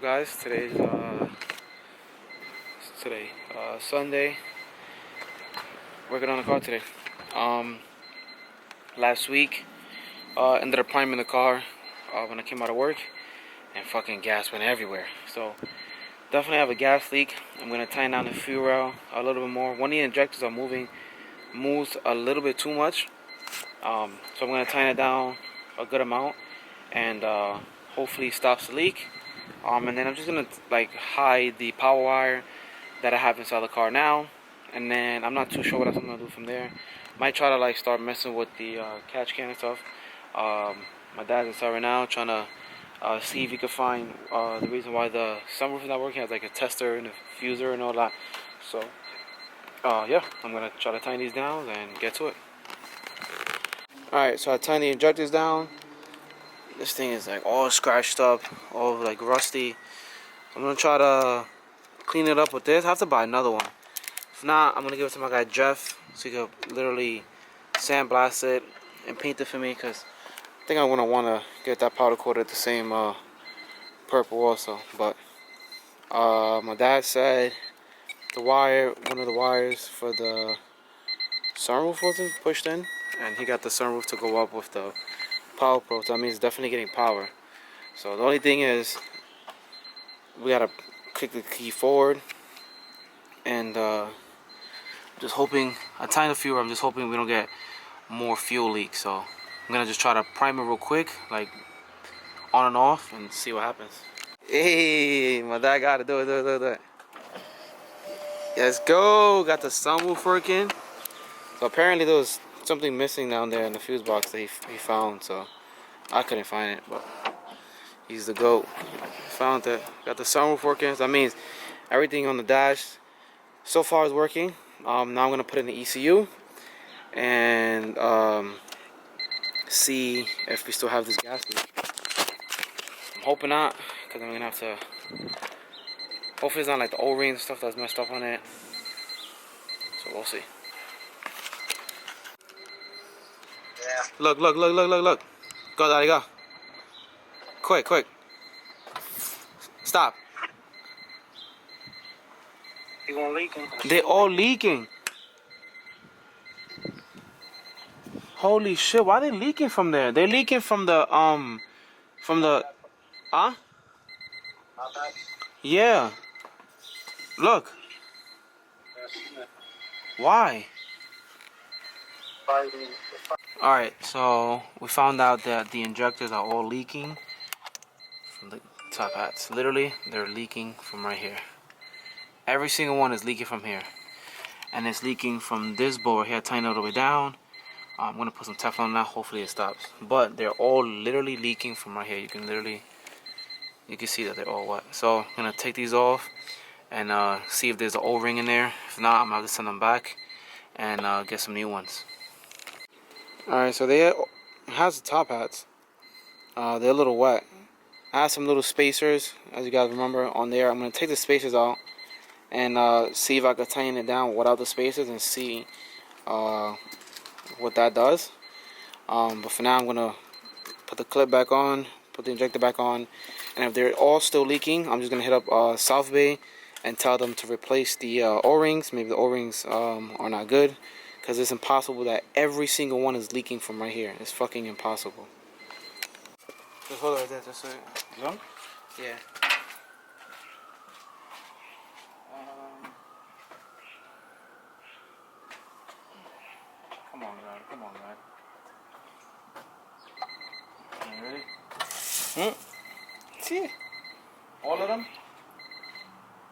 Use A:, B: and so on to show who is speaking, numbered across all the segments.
A: guys? Today's Sunday. Working on the car today. Last week ended up priming the car when I came out of work, and fucking gas went everywhere. So definitely have a gas leak. I'm gonna tighten down the fuel rail a little bit more. One of the injectors are moves a little bit too much. So I'm gonna tighten it down a good amount, and hopefully stops the leak. And then I'm just gonna hide the power wire that I have inside the car now, and then I'm not too sure what else I'm gonna do from there. Might try to start messing with the catch can and stuff. My dad's inside right now trying to see if he could find the reason why the sunroof is not working. It has a tester and a fuser and all that. So yeah, I'm gonna try to tighten these down and get to it. Alright, so I tightened the injectors down. This thing is all scratched up, all rusty. I'm gonna try to clean it up with this. I have to buy another one. If not, I'm gonna give it to my guy Jeff so he can literally sandblast it and paint it for me, because I think I'm gonna wanna get that powder coated the same purple also. But my dad said one of the wires for the sunroof wasn't pushed in, and he got the sunroof to go up with the power pro, so that means it's definitely getting power. So the only thing is we gotta click the key forward, and just hoping I tighten the fuel. I'm just hoping we don't get more fuel leaks. So I'm gonna just try to prime it real quick, on and off, and see what happens. Hey, my dad got it. Do it. Let's go. Got the sunroof working. So apparently there was something missing down there in the fuse box that he found. So I couldn't find it, but he's the GOAT. Found it. Got the sunroof working. So that means everything on the dash so far is working. Now I'm gonna put in the ECU and see if we still have this gas leak. I'm hoping not, because I'm gonna have to. Hopefully it's not the O-rings and stuff that's messed up on it. So we'll see. Yeah. Look. Go, Daddy, go. Quick. Stop. They're all leaking. Holy shit, why are they leaking from there? They're leaking from the huh? Yeah. Look. Why? Alright, so we found out that the injectors are all leaking from the top hats. Literally, they're leaking from right here. Every single one is leaking from here. And it's leaking from this bowl right here, tighten it all the way down. I'm going to put some Teflon on that, hopefully it stops. But they're all literally leaking from right here. You can see that they're all wet. So I'm going to take these off and see if there's an O-ring in there. If not, I'm going to have to send them back and get some new ones. Alright, so it has the top hats. They're a little wet. I have some little spacers, as you guys remember, on there. I'm going to take the spacers out and see if I can tighten it down without the spacers and see what that does. But for now, I'm going to put the clip back on, put the injector back on, and if they're all still leaking, I'm just going to hit up South Bay and tell them to replace the O-rings. Maybe the O-rings are not good, because it's impossible that every single one is leaking from right here. It's fucking impossible. Just hold it right there, just so you know? Yeah. Come on, man. You ready? See? All of them?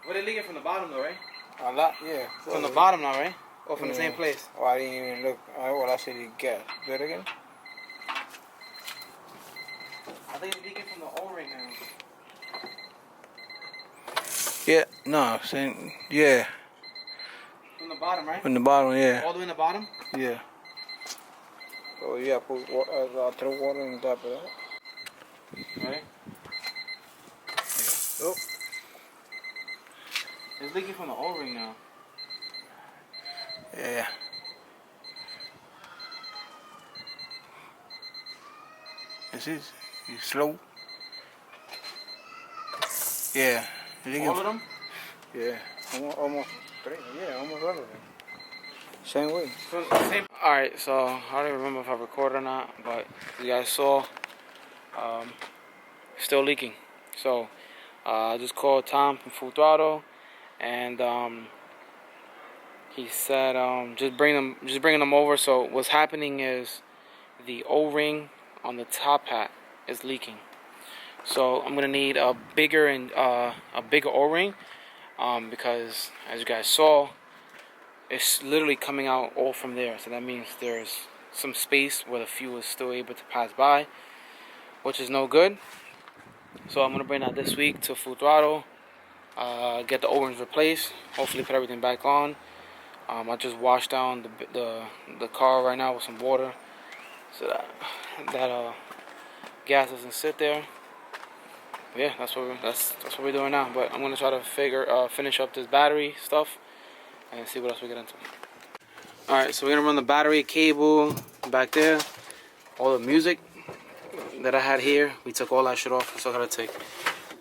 A: Well, they're leaking from the bottom though, right?
B: A lot, yeah.
A: From the bottom now, right? Or from the same place?
B: Oh, I didn't even look. Well, I said you get. Do it again?
A: I think it's leaking from the O-ring now.
B: Yeah, no, saying, yeah.
A: From the bottom, right?
B: From the bottom, yeah.
A: All the way in the bottom?
B: Yeah. So, yeah, put throw water on top of that.
A: Right?
B: Oh.
A: It's leaking from the O-ring now.
B: Yeah. This is you slow. Yeah.
A: All of them?
B: Yeah. Almost 3. Yeah, almost all of them. Same way.
A: Alright, so I don't even remember if I recorded or not, but you guys saw, still leaking. So I just called Tom from Full Throttle, and he said just bringing them over. So what's happening is the O-ring on the top hat is leaking. So I'm gonna need a bigger O-ring, because as you guys saw, it's literally coming out all from there. So that means there's some space where the fuel is still able to pass by, which is no good. So I'm gonna bring that this week to Full Throttle, get the O-rings replaced, hopefully put everything back on. I just washed down the car right now with some water, so that gas doesn't sit there. Yeah, that's what we're doing now. But I'm gonna try to finish up this battery stuff and see what else we get into. All right, so we're gonna run the battery cable back there. All the music that I had here, we took all that shit off. So I gotta take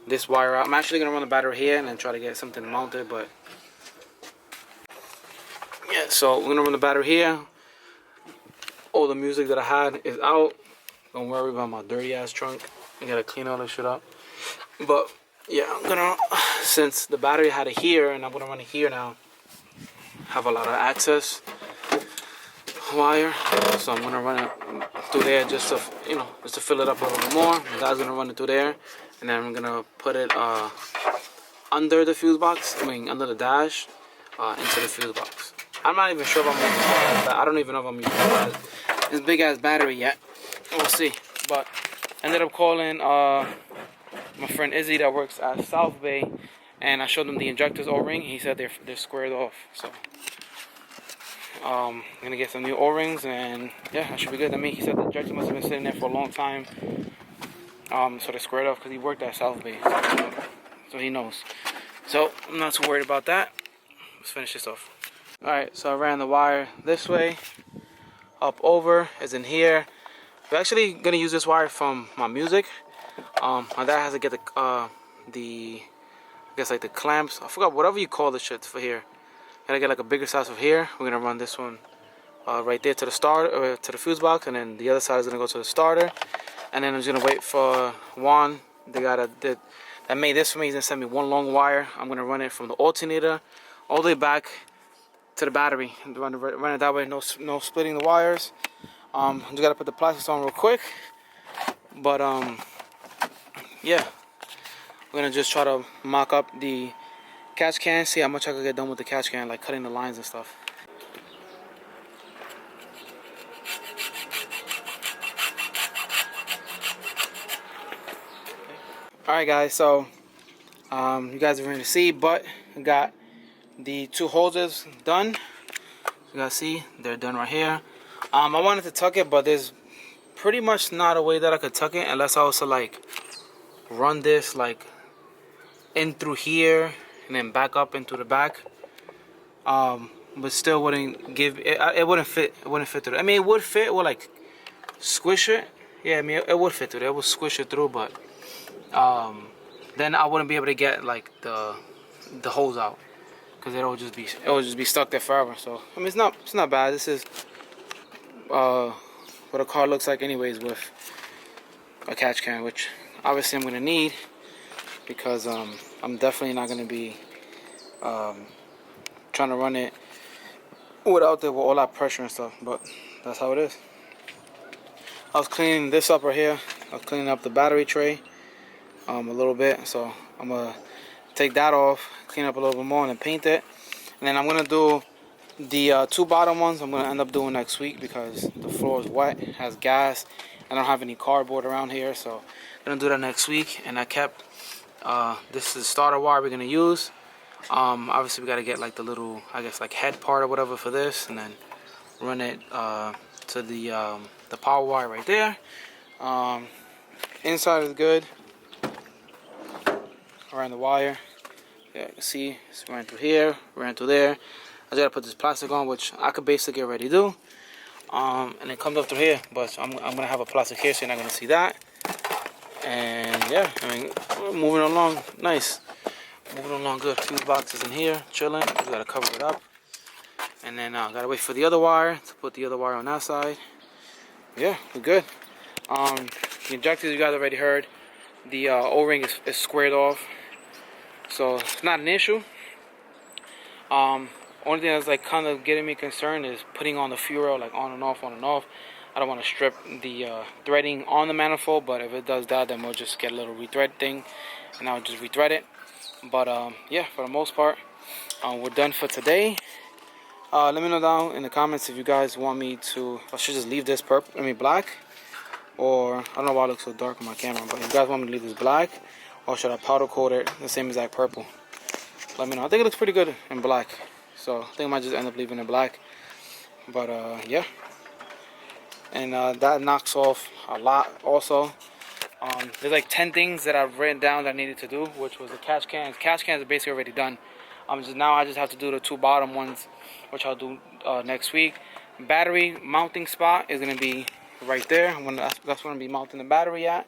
A: this wire out. I'm actually gonna run the battery here and then try to get something mounted, but yeah. So we're gonna run the battery here. All the music that I had is out. Don't worry about my dirty ass trunk. I gotta clean all this shit up. But yeah, I'm gonna, since the battery had it here and I'm gonna run it here now, have a lot of access wire, so I'm gonna run it through there just to fill it up a little bit more. The guy's gonna run it through there, and then I'm gonna put it under the fuse box. Under the dash, into the fuse box. I'm not even sure if I'm using that. I don't even know if I'm using this big ass battery yet. We'll see. But I ended up calling my friend Izzy that works at South Bay, and I showed him the injectors O-ring. He said they're squared off. So I'm gonna get some new O-rings, and yeah, that should be good. I mean, he said the injector must have been sitting there for a long time. So they're squared off because he worked at South Bay, so he knows. So I'm not too worried about that. Let's finish this off. All right, so I ran the wire this way, up over, is in here. We're actually gonna use this wire from my music. My dad has to get I guess like the clamps. I forgot whatever you call the shit for here. Gotta get like a bigger size of here. We're gonna run this one right there to the starter, to the fuse box, and then the other side is gonna go to the starter. And then I'm just gonna wait for Juan. That made this for me. He's gonna send me one long wire. I'm gonna run it from the alternator all the way back to the battery and run it that way. No splitting the wires. Just gotta put the plastics on real quick. But yeah, we're gonna just try to mock up the catch can, see how much I could get done with the catch can, like cutting the lines and stuff. Alright guys, so you guys are going to see, but I got the two hoses done. You guys see, they're done right here. I wanted to tuck it, but there's pretty much not a way that I could tuck it unless I also like run this like in through here and then back up into the back. But still wouldn't give it wouldn't fit. It wouldn't fit through. I mean, it would fit. It would like squish it. Yeah, I mean, it would fit through. It would squish it through, but then I wouldn't be able to get like the hose out because it would just be stuck there forever. So I mean, it's not bad. This is what a car looks like anyways with a catch can, which obviously I'm gonna need because I'm definitely not gonna be trying to run it without with all that pressure and stuff, but that's how it is. I was cleaning this up right here. I was cleaning up the battery tray a little bit, so I'm gonna take that off, clean up a little bit more, and then paint it. And then I'm gonna do the two bottom ones. I'm gonna end up doing next week because the floor is wet, it has gas. I don't have any cardboard around here, so I'm gonna do that next week. And I kept this is the starter wire we're gonna use. Obviously we gotta get like the little, I guess like head part or whatever for this, and then run it to the power wire right there. Inside is good. Around the wire, yeah, you can see it's ran through here, ran through there. I just gotta put this plastic on, which I could basically already do. And it comes up through here, but I'm gonna have a plastic here, so you're not gonna see that. And yeah, I mean, we're moving along nice. moving along good. Fuse box is in here, chilling. We gotta cover it up. And then gotta wait for the other wire to put the other wire on that side. Yeah, we're good. The injectors you guys already heard. The O-ring is squared off, so it's not an issue. Only thing that's like kind of getting me concerned is putting on the fuel rail, like on and off, on and off. I don't want to strip the threading on the manifold, but if it does that, then we'll just get a little rethread thing, and I'll just rethread it. But yeah, for the most part, we're done for today. Let me know down in the comments if you guys want me to. I should just leave this black, or I don't know why it looks so dark on my camera. But if you guys want me to leave this black, or should I powder coat it the same exact purple? Let me know. I think it looks pretty good in black, so I think I might just end up leaving it black. But yeah, and that knocks off a lot. Also, there's like 10 things that I've written down that I needed to do, which was the catch cans. Catch cans are basically already done. Now I just have to do the 2 bottom ones, which I'll do next week. Battery mounting spot is gonna be right there. That's where I'm gonna be mounting the battery at.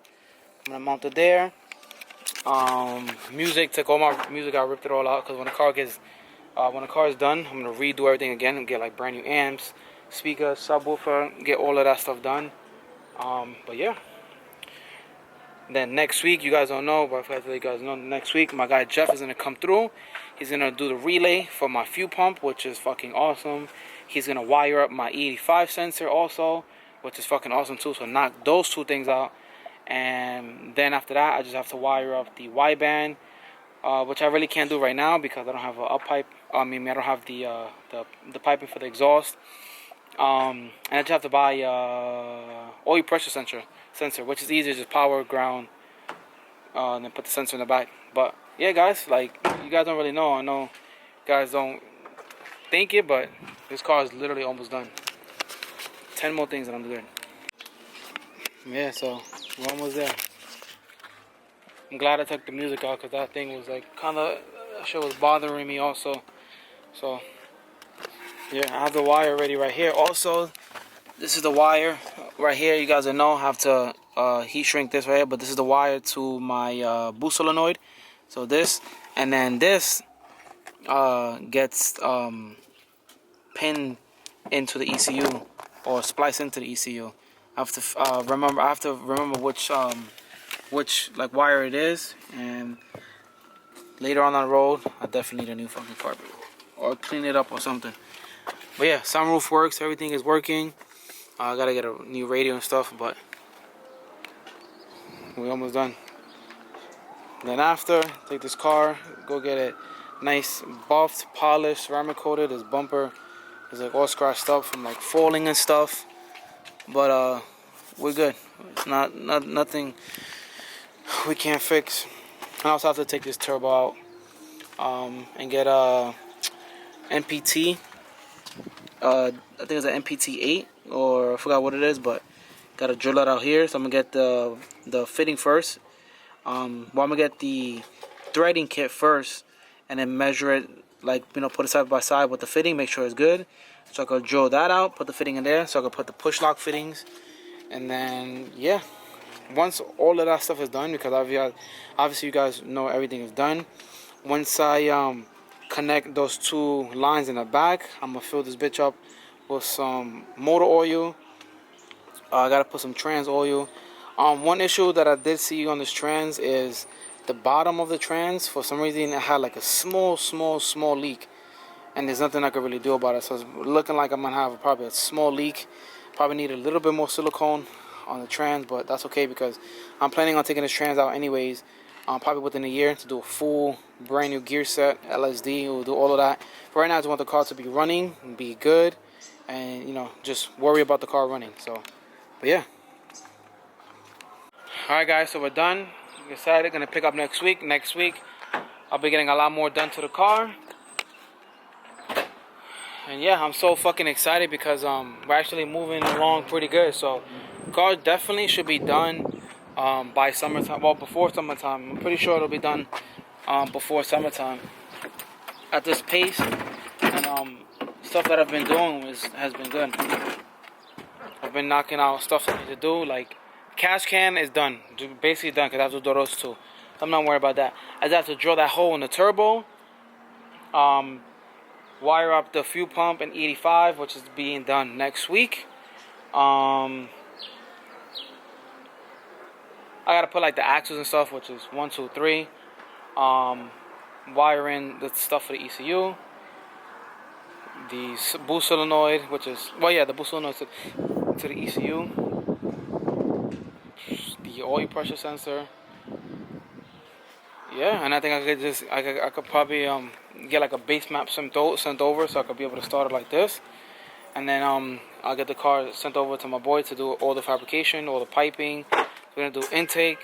A: I'm gonna mount it there. Music, took all my music, I ripped it all out because when the car is done, I'm gonna redo everything again and get like brand new amps, speakers, subwoofer, get all of that stuff done. But yeah. Then next week, you guys don't know, but I forgot to let you guys know, next week my guy Jeff is gonna come through. He's gonna do the relay for my fuel pump, which is fucking awesome. He's gonna wire up my E85 sensor also, which is fucking awesome too. So knock those 2 things out. And then after that, I just have to wire up the Y-band, which I really can't do right now because I don't have a up pipe. I don't have the piping for the exhaust. And I just have to buy oil pressure sensor, which is easier, just power, ground, and then put the sensor in the back. But yeah, guys, like you guys don't really know. I know you guys don't think it, but this car is literally almost done. 10 more things that I'm doing. Yeah, so we're almost there. I'm glad I took the music out because that thing was like kind of, shit was bothering me also. So yeah, I have the wire ready right here. Also, this is the wire right here. You guys will know I have to heat shrink this right here, but this is the wire to my boost solenoid. So this, and then this gets pinned into the ECU or spliced into the ECU. I have to remember which like wire it is, and later on the road I definitely need a new fucking carpet or clean it up or something. But yeah, sunroof works, everything is working. I gotta get a new radio and stuff, but we're almost done. Then after, take this car, go get it nice buffed, polished, ceramic coated. This bumper is like all scratched up from like falling and stuff. But we're good. It's nothing we can't fix. I also have to take this turbo out and get a NPT. I think it's an NPT 8 or I forgot what it is, but gotta drill it out here. So I'm gonna get the fitting first. I'm gonna get the threading kit first and then measure it, like, you know, put it side by side with the fitting, make sure it's good. So I can drill that out, put the fitting in there, so I can put the push lock fittings. And then yeah, once all of that stuff is done, because obviously you guys know everything is done. Once I connect those 2 lines in the back, I'm gonna fill this bitch up with some motor oil. I gotta put some trans oil. One issue that I did see on this trans is the bottom of the trans. For some reason, it had like a small leak, and there's nothing I could really do about it. So it's looking like I'm gonna have probably a small leak. Probably need a little bit more silicone on the trans, but that's okay because I'm planning on taking this trans out anyways. Probably within a year to do a full brand new gear set, LSD. We'll do all of that. But right now, I just want the car to be running and be good, and you know, just worry about the car running. So, but yeah. Alright guys, so we're done. We decided gonna pick up next week. Next week I'll be getting a lot more done to the car. And yeah, I'm so fucking excited because we're actually moving along pretty good. So the car definitely should be done by summertime. Well, before summertime. I'm pretty sure it'll be done before summertime. At this pace and stuff that I've been doing has been good. I've been knocking out stuff I need to do, like cash can is done, basically done, because I have to do those 2. I'm not worried about that. I just have to drill that hole in the turbo. Wire up the fuel pump in 85, which is being done next week. I gotta put like the axles and stuff, which is 1, 2, 3. Wire in the stuff for the ECU. The boost solenoid, which is, well, yeah, the boost solenoid to the ECU. The oil pressure sensor. Yeah, and I think I could probably get like a base map sent over, so I could be able to start it like this. And then I'll get the car sent over to my boy to do all the fabrication, all the piping. We're gonna do intake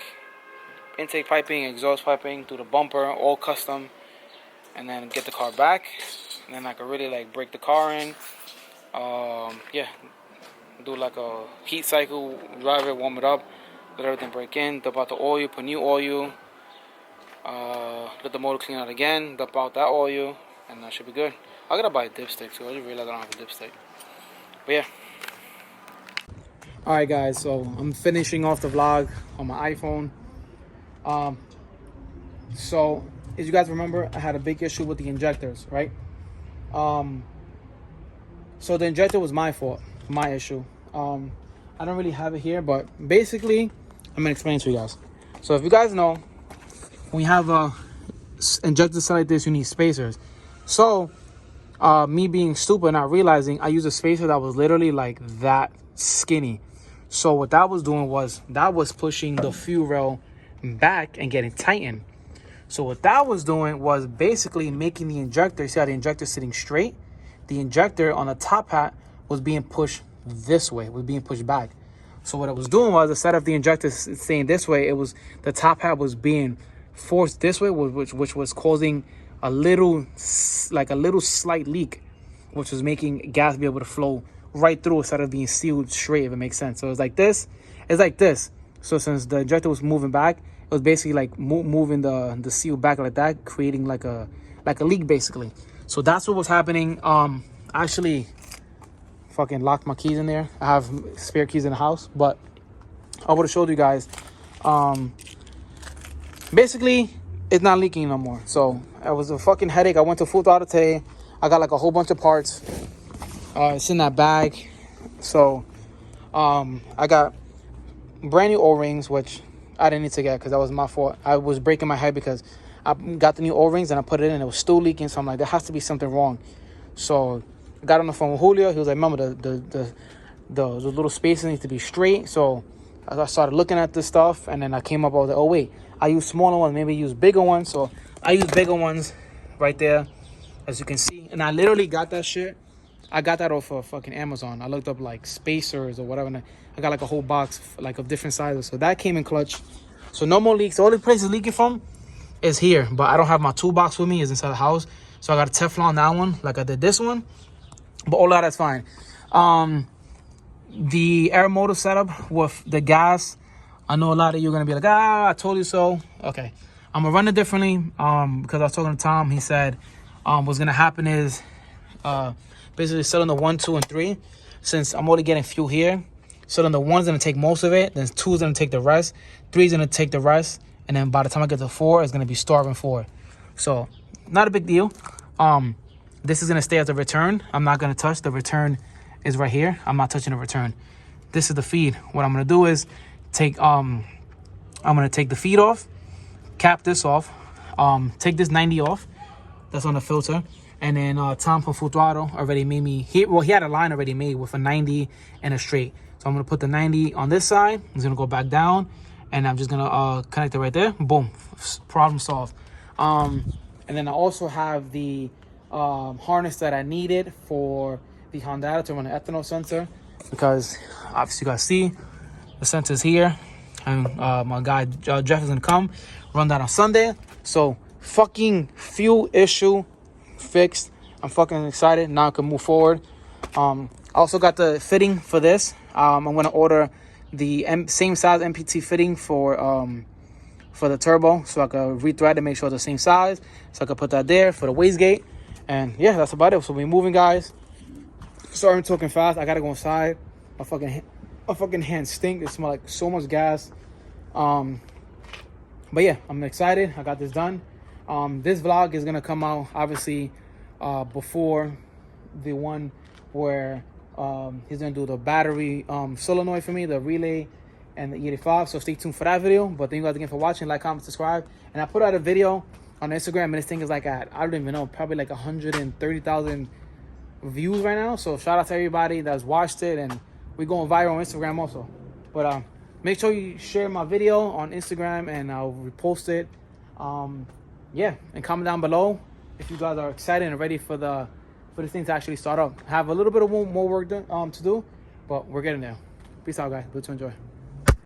A: piping, exhaust piping, do the bumper, all custom, and then get the car back. And then I could really like break the car in. Yeah, do like a heat cycle, drive it, warm it up, let everything break in, dump out the oil, put new oil, let the motor clean out again, dump out that oil, and that should be good. I gotta buy a dipstick too. I just realized I don't have a dipstick. But yeah. Alright guys, so I'm finishing off the vlog on my iPhone. So as you guys remember, I had a big issue with the injectors, right? So the injector was my fault, my issue. I don't really have it here, but basically I'm gonna explain to you guys. So if you guys know, when you have a injector set like this, you need spacers. So me being stupid, not realizing, I used a spacer that was literally like that skinny. So what that was doing was that was pushing the fuel rail back and getting tightened. So what that was doing was basically making the injector, you see how the injector sitting straight? The injector on the top hat was being pushed this way, was being pushed back. So what it was doing was, instead of the injector staying this way, it was the top hat was being forced this way, which was causing a little slight leak, which was making gas be able to flow right through instead of being sealed straight, if it makes sense. So it's like this. So since the injector was moving back, it was basically like moving the seal back like that, creating like a leak basically. So that's what was happening. I actually fucking locked my keys in there. I have spare keys in the house, but I would have showed you guys. Basically, it's not leaking no more. So it was a fucking headache. I went to Full Throttle today. I got like a whole bunch of parts. It's in that bag. So I got brand new O-rings, which I didn't need to get because that was my fault. I was breaking my head because I got the new O-rings and I put it in. It was still leaking. So I'm like, there has to be something wrong. So I got on the phone with Julio. He was like, remember, the little spaces need to be straight. So I started looking at this stuff, and then I came up with, oh wait, I use smaller ones, maybe use bigger ones. So I use bigger ones right there, as you can see. And I literally got that shit. I got that off of fucking Amazon. I looked up like spacers or whatever, and I got like a whole box like of different sizes. So that came in clutch. So no more leaks. The only place it's leaking from is here, but I don't have my toolbox with me. It's inside the house. So I got a Teflon that one, like I did this one. But all that is fine. The air motor setup with the gas, I know a lot of you are gonna be like, I told you so. Okay, I'm gonna run it differently. Because I was talking to Tom, he said, what's gonna happen is, basically set on the 1, 2, and 3. Since I'm only getting fuel here, so then the 1's gonna take most of it, then 2's gonna take the rest, 3's gonna take the rest, and then by the time I get to 4, it's gonna be starving 4. So not a big deal. This is gonna stay as a return. I'm not gonna touch the return. Is right here. I'm not touching the return. This is the feed. What I'm gonna do is take I'm gonna take the feed off, cap this off, take this 90 off. That's on the filter. And then Tom from Full Throttle already made me, he had a line already made with a 90 and a straight. So I'm gonna put the 90 on this side. It's gonna go back down, and I'm just gonna connect it right there. Boom, problem solved. And then I also have the harness that I needed for the Honda to run an ethanol sensor, because obviously you guys see the sensor's here, and my guy Jeff is gonna come run that on Sunday. So fucking fuel issue fixed. I'm fucking excited. Now I can move forward. I also got the fitting for this. I'm gonna order the same size MPT fitting for the turbo, so I can rethread and make sure it's the same size, so I can put that there for the wastegate. And yeah, that's about it. So we're moving, guys. Sorry I'm talking fast. I gotta go inside. My fucking hands stink. It smells like so much gas. But But yeah, I'm excited. I got this done. This vlog is gonna come out obviously before the one where he's gonna do the battery solenoid for me, the relay and the E85. So stay tuned for that video. But thank you guys again for watching. Like, comment, subscribe. And I put out a video on Instagram, and this thing is like at, I don't even know, probably like 130,000 views right now. So shout out to everybody that's watched it, and we're going viral on Instagram also. But make sure you share my video on Instagram, and I'll repost it. Yeah, and comment down below if you guys are excited and ready for this thing to actually start up. Have a little bit of more work to do, but we're getting there. Peace out, guys. Good to enjoy.